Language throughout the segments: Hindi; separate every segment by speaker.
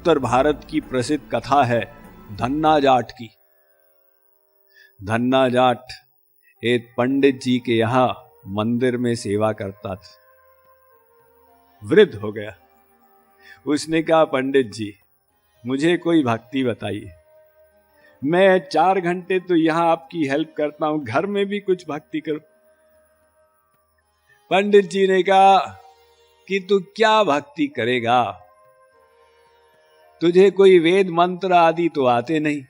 Speaker 1: उत्तर भारत की प्रसिद्ध कथा है धन्ना जाट की। धन्ना जाट एक पंडित जी के यहां मंदिर में सेवा करता था। वृद्ध हो गया। उसने कहा, पंडित जी मुझे कोई भक्ति बताइए। मैं 4 घंटे तो यहां आपकी हेल्प करता हूं, घर में भी कुछ भक्ति करो। पंडित जी ने कहा कि तू क्या भक्ति करेगा, तुझे कोई वेद मंत्र आदि तो आते नहीं।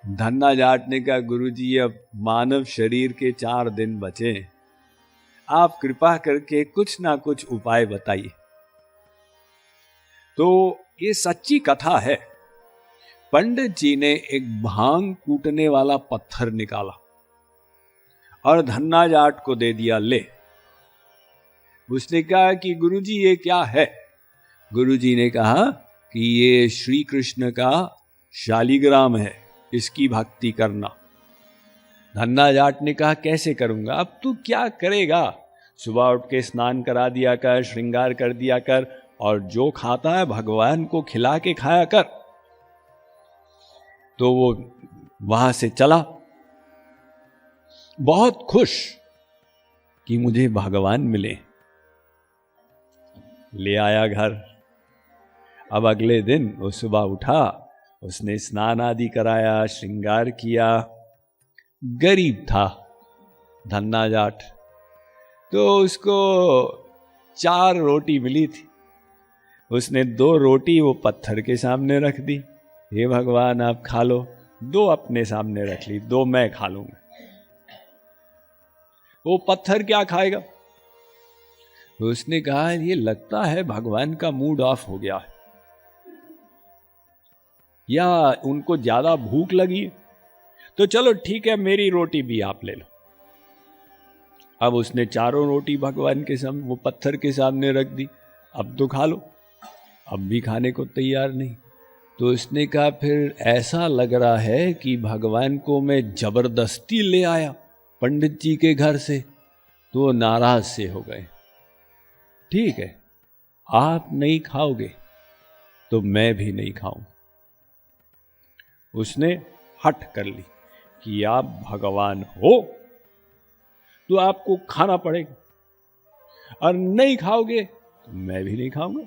Speaker 1: धन्ना जाट ने कहा, गुरुजी अब मानव शरीर के 4 दिन बचे, आप कृपा करके कुछ ना कुछ उपाय बताइए। तो ये सच्ची कथा है। पंडित जी ने एक भांग कूटने वाला पत्थर निकाला और धन्ना जाट को दे दिया, ले। उसने कहा कि गुरुजी ये क्या है? गुरुजी ने कहा कि ये श्री कृष्ण का शालिग्राम है, इसकी भक्ति करना। धन्ना जाट ने कहा, कैसे करूंगा? अब तू क्या करेगा? सुबह उठ के स्नान करा दिया कर, श्रृंगार कर दिया कर, और जो खाता है भगवान को खिला के खाया कर। तो वो वहां से चला, बहुत खुश कि मुझे भगवान मिले। ले आया घर। अब अगले दिन वो सुबह उठा, उसने स्नान आदि कराया, श्रृंगार किया। गरीब था धन्ना जाट, तो उसको 4 रोटी मिली थी। उसने 2 रोटी वो पत्थर के सामने रख दी, हे भगवान आप खा लो। 2 अपने सामने रख ली, 2 मैं खा लूंगा। वो पत्थर क्या खाएगा? उसने कहा, ये लगता है भगवान का मूड ऑफ हो गया है, या उनको ज्यादा भूख लगी है, तो चलो ठीक है मेरी रोटी भी आप ले लो। अब उसने 4 रोटी भगवान के सामने, वो पत्थर के सामने रख दी। अब तो खा लो। अब भी खाने को तैयार नहीं। तो उसने कहा, फिर ऐसा लग रहा है कि भगवान को मैं जबरदस्ती ले आया पंडित जी के घर से। तो नाराज से हो गए। ठीक है, आप नहीं खाओगे तो मैं भी नहीं खाऊं। उसने हट कर ली कि आप भगवान हो तो आपको खाना पड़ेगा, और नहीं खाओगे तो मैं भी नहीं खाऊंगा।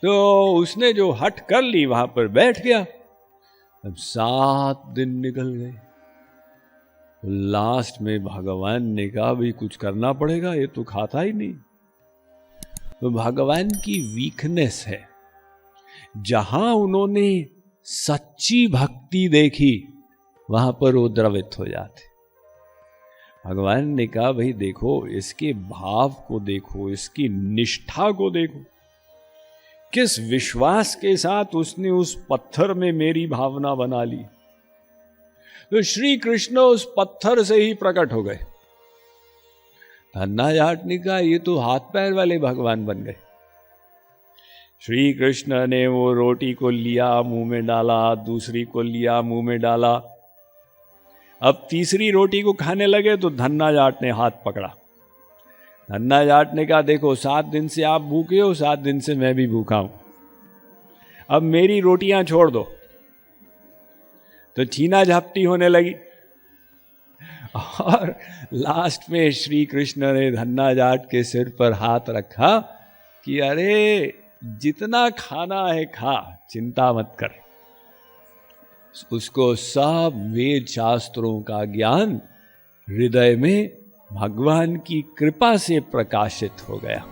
Speaker 1: तो उसने जो हट कर ली वहां पर बैठ गया। अब 7 दिन निकल गए। लास्ट में भगवान ने कहा, भाई कुछ करना पड़ेगा, ये तो खाता ही नहीं। तो भगवान की वीकनेस है, जहां उन्होंने सच्ची भक्ति देखी वहां पर वो द्रवित हो जाते। भगवान ने कहा, भाई देखो, इसके भाव को देखो, इसकी निष्ठा को देखो, किस विश्वास के साथ उसने उस पत्थर में मेरी भावना बना ली। तो श्री कृष्ण उस पत्थर से ही प्रकट हो गए। धन्ना जाट ने कहा, ये तो हाथ पैर वाले भगवान बन गए। श्री कृष्ण ने वो रोटी को लिया, मुंह में डाला, दूसरी को लिया, मुंह में डाला। अब तीसरी रोटी को खाने लगे तो धन्ना जाट ने हाथ पकड़ा। धन्ना जाट ने कहा, देखो 7 दिन से आप भूखे हो, 7 दिन से मैं भी भूखा हूं, अब मेरी रोटियां छोड़ दो। तो छीना झपटी होने लगी, और लास्ट में श्री कृष्ण ने धन्ना जाट के सिर पर हाथ रखा कि अरे जितना खाना है खा, चिंता मत कर। उसको सब वेद शास्त्रों का ज्ञान हृदय में भगवान की कृपा से प्रकाशित हो गया।